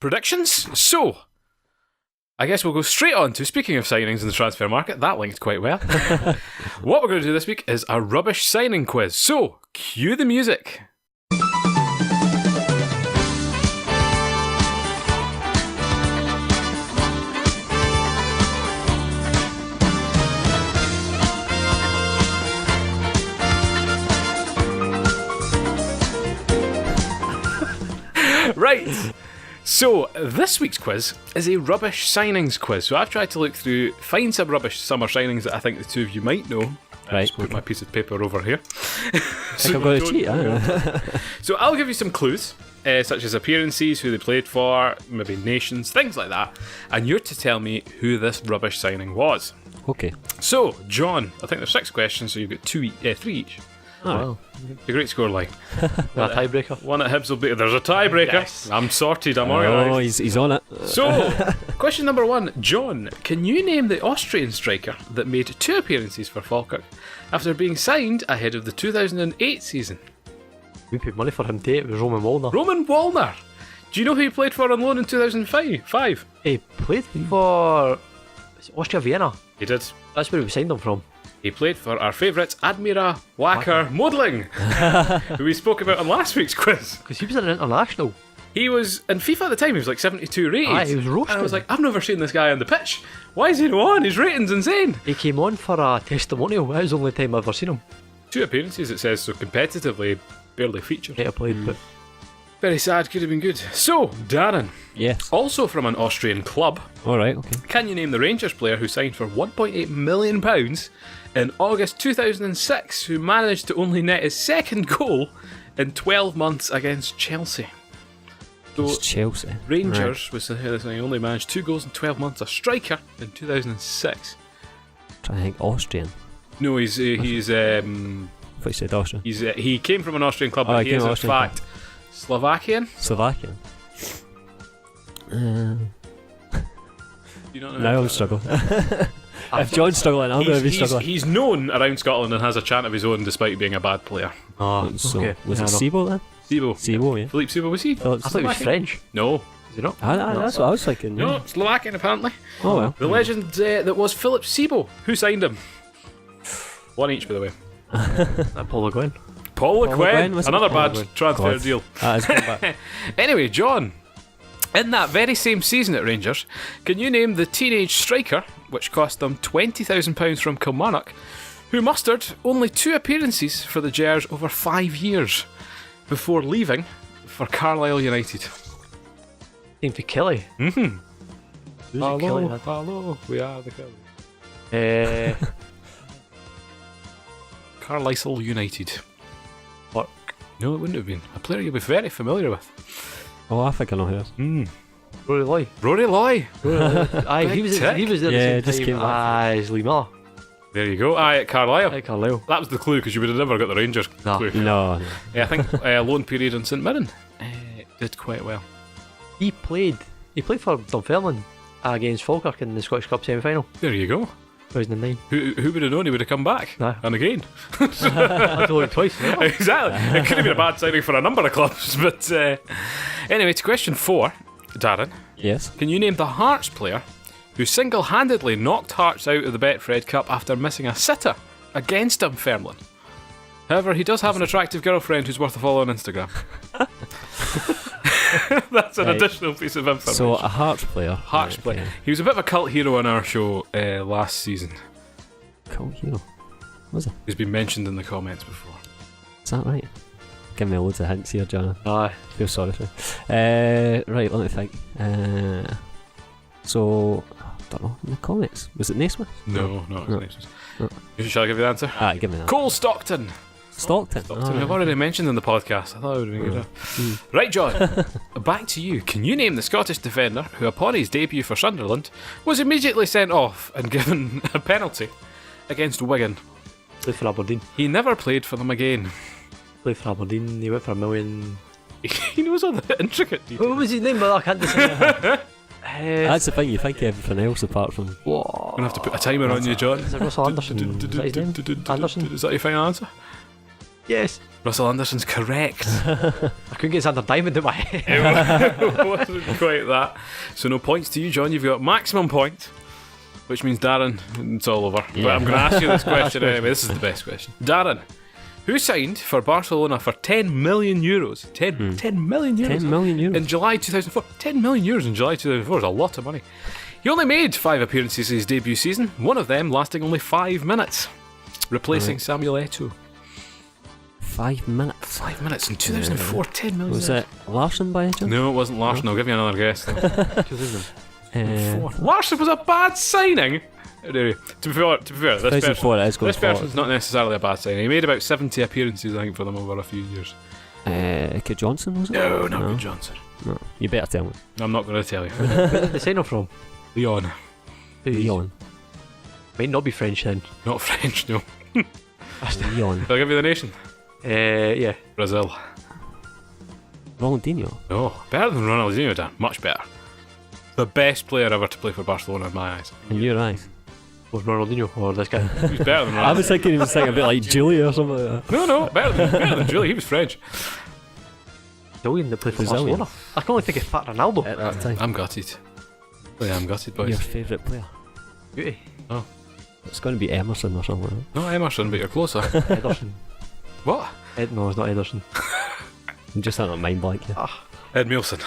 predictions. So, I guess we'll go straight on to, speaking of signings in the transfer market, that linked quite well. What we're going to do this week is a rubbish signing quiz. So, cue the music. Right, so this week's quiz is a rubbish signings quiz. So I've tried to look through, find some rubbish summer signings that I think the two of you might know. Right. Just put my piece of paper over here. So I've got to cheat, So I'll give you some clues, such as appearances, who they played for, maybe nations, things like that. And you're to tell me who this rubbish signing was. Okay. So, John, I think there's 6 questions, so you've got 3 each. Oh, wow. A great scoreline. A tiebreaker. One at Hibs will be. There's a tiebreaker. Yes. I'm sorted. I'm Oh, organised. he's on it. So, question number 1. John, can you name the Austrian striker that made 2 appearances for Falkirk after being signed ahead of the 2008 season? We paid money for him too. It was Roman Wallner. Roman Wallner. Do you know who he played for on loan in 2005? He played for Austria Vienna. He did. That's where we signed him from. He played for our favourite Admira Wacker Modling, who we spoke about on last week's quiz. Because he was an international. He was, in FIFA at the time, he was like 72 rated. Aye, he was roasted. And I was like, I've never seen this guy on the pitch. Why is he not on? His rating's insane. He came on for a testimonial. That was the only time I've ever seen him. 2 appearances, it says, so competitively, barely featured. Might have played, but Very sad, could have been good. So, Darren, Yes. also from an Austrian club, Alright, okay. can you name the Rangers player who signed for £1.8 million in August 2006, who managed to only net his second goal in 12 months against Chelsea? So, It's Chelsea. Rangers was he only managed 2 goals in 12 months. A striker in 2006. Trying to think Austrian. No, he's I thought you said Austrian. he came from an Austrian club, Oh, but he he came is from in Austrian fact Slovakian. Slovakian. Do you not know? Now I'm struggling. If John's struggling, I'm going to be struggling. He's known around Scotland and has a chant of his own despite being a bad player. oh, So, okay. was Yeah, it I know. Sibo then? Sibo. Sibo, yeah. Philippe Sibo, was he? Philip I thought he was French. No. Is he not? That's what I was thinking. Yeah. No, Slovakian apparently. Oh well. The legend that was Philippe Sibo. Who signed him? 1 each, by the way. Paul Le Guin. Paul Le Paul Le Guin. Guin, was it? Another Paul Le bad Guin. transfer God. deal. That is going back. Anyway, John, in that very same season at Rangers, can you name the teenage striker, which cost them £20,000 from Kilmarnock, who mustered only 2 appearances for the Gers over 5 years before leaving for Carlisle United? Named for Kelly. Mm-hmm. Who's it, Kelly? hello, we are the Kelly. Carlisle United. Fuck. No, it wouldn't have been. A player you'll be very familiar with. Oh, I think I know who it is. Rory Loy. Rory Loy. Aye, he was there Yeah, at the just same came time as Lee Miller. There you go. Aye, at Carlisle. Aye, Carlisle. That was the clue because you would have never got the Rangers No. clue. No. Yeah, I think loan period on St Mirren did quite well. He played for Dunfermline against Falkirk in the Scottish Cup semi-final. There you go. 2009. Who would have known he would have come back? Nah. And again. I told him twice. Remember? Exactly. It could have been a bad signing for a number of clubs. But anyway, to question 4, Darren. Yes. Can you name the Hearts player who single-handedly knocked Hearts out of the Betfred Cup after missing a sitter against Dunfermline? However, he does have an attractive girlfriend who's worth a follow on Instagram. That's an additional piece of information. So a Hearts player. Hearts Right, player. okay. He was a bit of a cult hero on our show last season. Cool hero. Was it? He's been mentioned in the comments before. Is that right? Give me loads of hints here, John. Aye. Feel sorry for you. Right, let me think. So, I don't know. In the comics, was it Naismith? No, not No. Nations. No. Shall I give you the answer? Give me that. Cole Stockton. Stockton. Stockton. I've already mentioned in the podcast. I thought it would have been good. Right, John. Back to you. Can you name the Scottish defender who, upon his debut for Sunderland, was immediately sent off and given a penalty against Wigan? Played for Aberdeen. He never played for them again. Played for Aberdeen. He went for $1 million. He knows all the intricate details. What was his name? Well, I can't decide. That's the thing, you think everything else apart from. What? I'm going to have to put a timer on you, John. Is it Russell Anderson? Is that his name? Anderson? Is that your final answer? Yes. Russell Anderson's correct. I couldn't get Xander Diamond in my head. It wasn't quite that. So no points to you, John. You've got maximum point, which means Darren, it's all over. But I'm going to ask you this question anyway. This is the best question. Darren, who signed for Barcelona for €10 million? 10 million euros. 10 million euros. In July 2004. 10 million euros in July 2004 is a lot of money. He only made 5 appearances in his debut season, one of them lasting only 5 minutes, replacing Samuel Eto'o. 5 minutes. 5 minutes in 2004, 10 million. Was it Larson by any chance? No, it wasn't Larson. I'll give you another guess. Though. 2004. Larson was a bad signing. Anyway, to be fair, this 2004 it is going person's forward. not necessarily a bad signing. He made about 70 appearances, I think, for them over a few years. Kit Johnson, was it? No, not Good Johnson. No. You better tell me. I'm not going to tell you. Where did they sign him from? Leon. Leon. Might not be French then. Not French, no. Leon. Shall I give you the nation? Yeah. Brazil. Ronaldinho. No, better than Ronaldinho, Dan. Much better. The best player ever to play for Barcelona in my eyes. In your eyes. Was Ronaldinho or this guy? He's better than I Ronaldinho. was thinking he was like a bit like Julia or something like that. No, better than Julie. He was French. Brazilian that played for Brazilian. Barcelona. I can only think of Fat Ronaldo. At that time. I'm gutted. Oh, yeah, I'm gutted, boys. Your favourite player. Beauty. It's going to be Emerson or something like No, Emerson, but you're closer. Ederson. What? No, it's not Ederson. that. I'm just having a mind blank here. Ed Milson.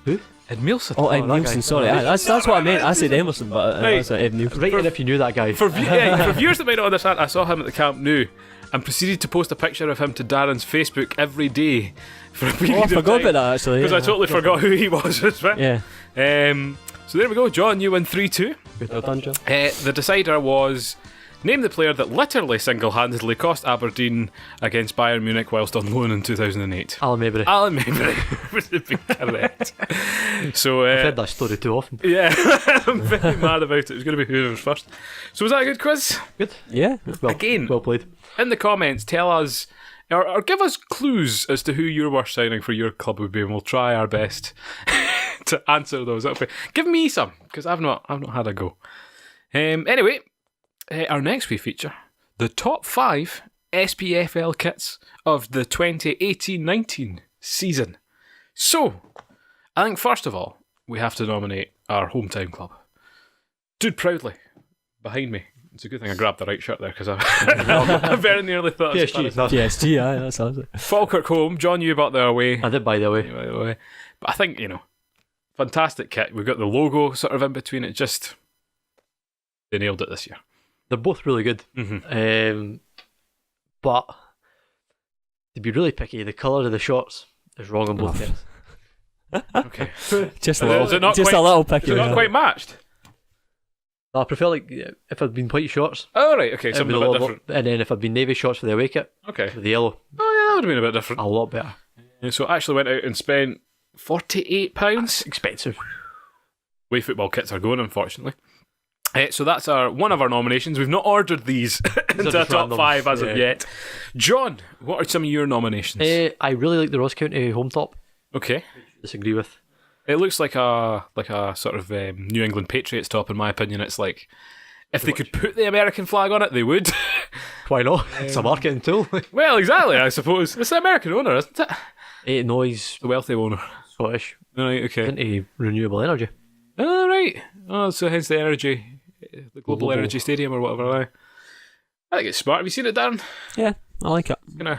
Who? Ed Milson. Oh, Ed that guy. Nielsen, sorry. That's what I meant. I said Emerson, but Right. that's Ed Nielsen. Right, and if you knew that guy. For viewers that might not understand, I saw him at the Camp Nou and proceeded to post a picture of him to Darren's Facebook every day for a period Oh, I of forgot time. about that actually. Because I totally forgot who he was as well. Yeah. So there we go, John, you win 3-2. Well done, John. The decider was name the player that literally single-handedly cost Aberdeen against Bayern Munich whilst on loan in 2008. Alan Maybury. Alan Maybury would have been correct. So, I've heard that story too often. yeah, I'm very mad about it. It was going to be whoever's first. So was that a good quiz? Good. Yeah. Well, Again. well played. In the comments, tell us or give us clues as to who your worst signing for your club would be, and we'll try our best to answer those. Okay. Give me some, because I've not had a go. Anyway, our next wee feature, the top 5 SPFL kits of the 2018-19 season. So, I think first of all, we have to nominate our hometown club. Stood proudly behind me. It's a good thing I grabbed the right shirt there, because I very nearly thought it was PSG. PSG, aye, that's it. Falkirk home. John, you about the away. I did, by the way. By the way. But I think, fantastic kit. We've got the logo sort of in between it. Just, they nailed it this year. They're both really good. Mm-hmm. But to be really picky, the colour of the shorts is wrong on both kits. Okay. Just a Is little, it not just quite- a little Is picky. it not yeah. quite matched? I prefer if I'd been white shorts, Oh, right. Okay. it'd Something be a a bit lot, different. and then if I'd been navy shorts for the away kit Okay. with the yellow, Oh, yeah, that would have been a bit different. a lot better. Yeah, so I actually went out and spent £48. Expensive. Way football kits are going, unfortunately. So that's one of our nominations. We've not ordered these into a just top random. 5 as of Yeah. yet. John, what are some of your nominations? I really like the Ross County home top. Okay. Disagree with. It looks like a sort of New England Patriots top, in my opinion. It's like, if they could put the American flag on it, they would. Why not? It's a marketing tool. Well, exactly, I suppose. It's the American owner, isn't it? No, he's The wealthy owner. Scottish. Right, okay. Into renewable energy. Oh, right. Oh, so hence the energy, the Global Global. Energy Stadium or whatever. Aye. I think it's smart. Have you seen it, Darren? Yeah, I like it. Do you know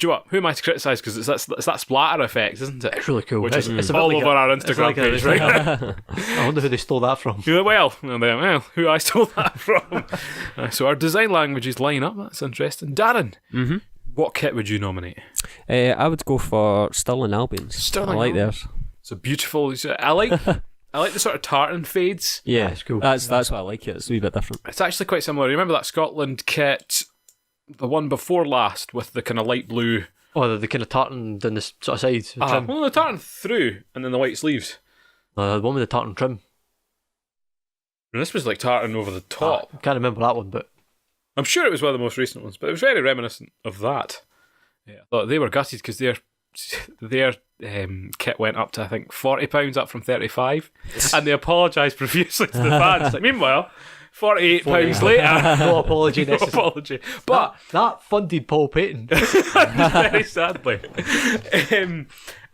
what? Who am I to criticise? Because it's that splatter effect, isn't it? It's really cool. Which is it's a bit all like over our it's Instagram like page, right? I wonder who they stole that from. You're like, well, who I stole that from. So our design languages line up. That's interesting. Darren, what kit would you nominate? I would go for Stirling Albion's. Stirling I like Albion. theirs. It's a beautiful. I like the sort of tartan fades. Yeah, it's cool. That's why I like it. It's a wee bit different. It's actually quite similar. You remember that Scotland kit, the one before last, with the kind of light blue. Oh, the kind of tartan down the sort of sides. The trim. Well, the tartan through, and then the white sleeves. The one with the tartan trim. And this was like tartan over the top. I can't remember that one, but I'm sure it was one of the most recent ones, but it was very reminiscent of that. Yeah, I thought they were gutted because their kit went up to, I think, £40 up from 35, and they apologised profusely to the fans. Meanwhile, £48 later. No apology No necessary. apology. But That funded Paul Payton. very sadly,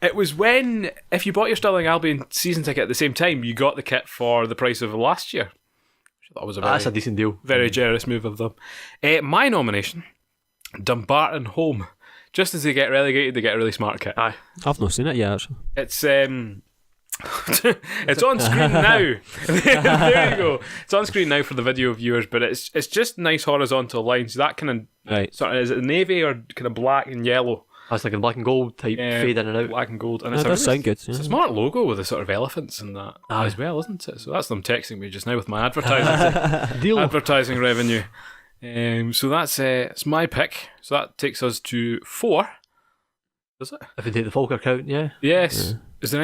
it was when, if you bought your Stirling Albion season ticket at the same time, you got the kit for the price of last year. That was That's a decent deal. very generous move of them. My nomination, Dumbarton home. Just as they get relegated, they get a really smart kit. Aye. I've not seen it yet, actually. It's it's on screen now. There you go. It's on screen now for the video viewers, but it's just nice horizontal lines. That kind of sort of, is it navy or kind of black and yellow? I was thinking black and gold type, fade in and out. Black and gold, and That does sound good. It's a smart logo with the sort of elephants and that as well, isn't it? So that's them texting me just now with my advertising Deal. advertising revenue. So that's it's my pick. So that takes us to 4. Does it? If you take the Falkirk out, yeah. Yes. Yeah. Is there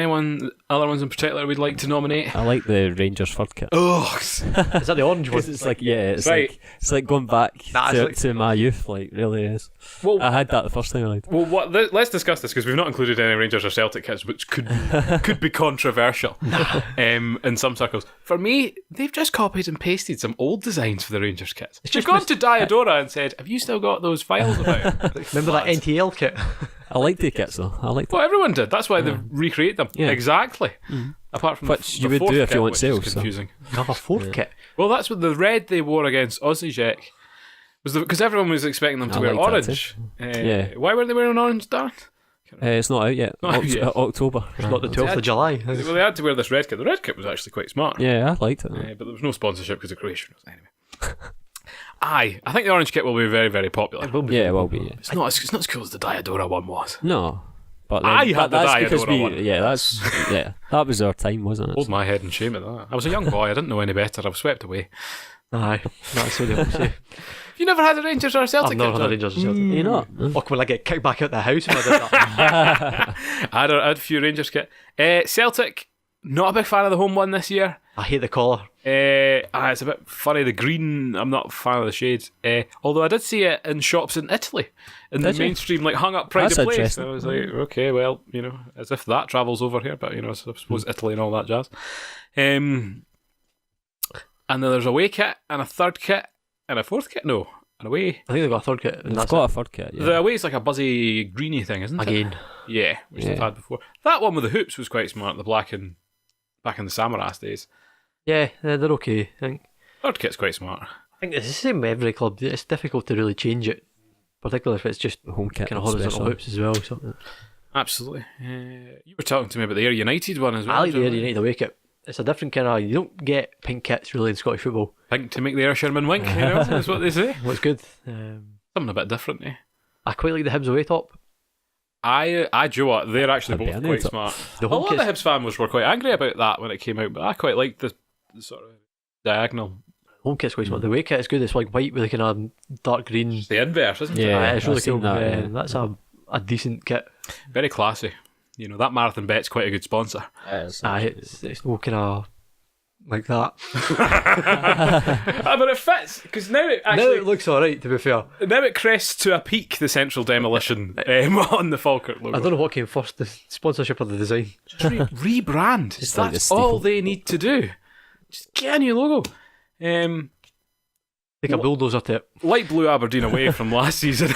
other ones in particular we'd like to nominate? I like the Rangers third kit. Oh, Is that the orange one? Because it's like, it's Right. like going back Nah, to my youth, like, really is. well, I had that the first time I liked. well, let's discuss this because we've not included any Rangers or Celtic kits, which could be controversial in some circles. For me, they've just copied and pasted some old designs for the Rangers kits. They've gone to Diadora and said, "Have you still got those files about?" Remember that NTL kit? I like the kits, though. I like them. Well, everyone did. That's why they've recreated them. Yeah. Exactly. Apart from Which the you would fourth do if you kit, want which is sales, so. confusing. Have a fourth kit. Well, that's what the red they wore against Osijek was because everyone was expecting them to I wear liked that orange. Yeah. Why were they wearing orange, Dan? It's not out yet. Not out yet. October. It's not the 12th of July. Well, they had to wear this red kit. The red kit was actually quite smart. Yeah, I liked it. But there was no sponsorship because of Croatia. Anyway. I think the orange kit will be very, very popular. It will be. Yeah, it will be. Yeah. It's not as cool as the Diadora one was. No. But I had the that's because Diadora one. Yeah, that was our time, wasn't it? Hold my head in shame at that. I was a young boy. I didn't know any better. I was swept away. Aye. That's what they will say. You never had a Rangers or a Celtic I've never kit, had a John? Rangers or Celtic. You not? Or will I get kicked back out the house when I did that? I had a few Rangers kit. Celtic, not a big fan of the home one this year. I hate the colour. It's a bit funny, the green, I'm not a fan of the shades. Although I did see it in shops in Italy, in the Did you? mainstream, like hung up Pride That's of Place. interesting. I was like, okay, well, as if that travels over here, but I suppose Italy and all that jazz. And then there's a away kit, and a third kit, and a fourth kit. No, an away. I think they've got a third kit. And I've that's got a third kit. Yeah. The away is like a buzzy greeny thing, isn't it. it? Again. Yeah, which they've Yeah. had before. That one with the hoops was quite smart. The black and back in the Samaras days. Yeah, they're okay, I think. Third kit's quite smart. I think it's the same with every club. It's difficult to really change it, particularly if it's just Home kit. kind of horizontal especially. hoops as well. So. Absolutely. You were talking to me about the Ayr United one as well. I like the John. Ayr United away kit. It's a different kind of. You don't get pink kits really in Scottish football. Pink to make the Ayrshire wink, is what they say. What's good. Something a bit different, eh? I quite like the Hibs away top. Do you know what? They're actually A both Burnley quite top. smart. The A home lot of the kits, Hibs fans were quite angry about that when it came out, but I quite liked the sort of diagonal. home kit's quite smart. The away kit is good. It's like white with a kind of dark green. It's the inverse, isn't Yeah. it? Aye, it's really I've seen cool. that, yeah. That's a decent kit. Very classy. That Marathon Bet's quite a good sponsor. Aye, it's no kind of like that. But it fits, because now it Now actually... it looks alright, to be fair. Now it crests to a peak, the central demolition on the Falkirk logo. I don't know what came first, the sponsorship or the design. Just rebrand. Just like That's the all steeple. they need to do. Just get a new logo. Take a bulldozer to it. Light blue Aberdeen away from last season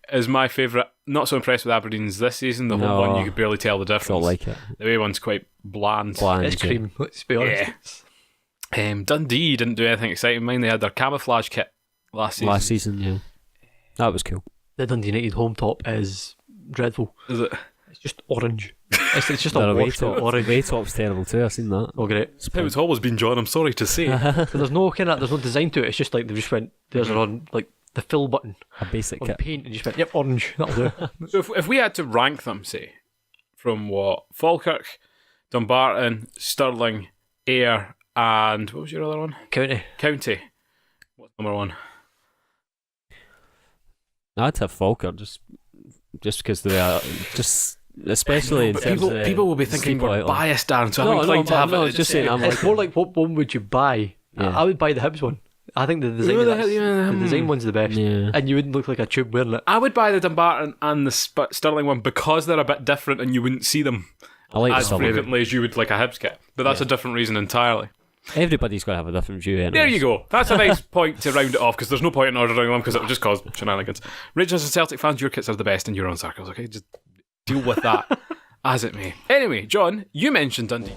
is my favourite. Not so impressed with Aberdeen's this season. The home No. one, you could barely tell the difference. Don't like it. The away one's quite bland. It's cream, let's be honest. Yeah. Dundee didn't do anything exciting. Mind they had their camouflage kit last season. Last season, yeah. That was cool. The Dundee United home top is dreadful. Is it? It's just orange. It's just Their a away washed top. orange. Away top's terrible too. I've seen that. Oh great. It's always been John, I'm sorry to say. But there's no design to it. It's just like they just went, there's on like the fill button A basic on kit. paint and just went, yep, orange, that'll do. So if we had to rank them, say, from what? Falkirk, Dumbarton, Stirling, Ayr, and what was your other one? County. County. What's number one? I'd have Falkirk just because they are just especially in But terms of people will be thinking steeple we're outline. biased, Darren, so No, I'm inclined to have no, it. just saying, I'm It's like more like what one would you buy? Yeah. I would buy the Hibs one. I think the design, the design one's the best. Yeah. And you wouldn't look like a tube wearing it. I would buy the Dumbarton and the Stirling one because they're a bit different and you wouldn't see them I like the as Stirling. frequently as you would like a Hibs kit. But that's a different reason entirely. Everybody's got to have a different view anyway. There you go. That's a nice point to round it off, because there's no point in ordering them because it would just cause shenanigans. Rangers and Celtic fans, your kits are the best in your own circles, okay? Just deal with that as it may. Anyway, John, you mentioned Dundee.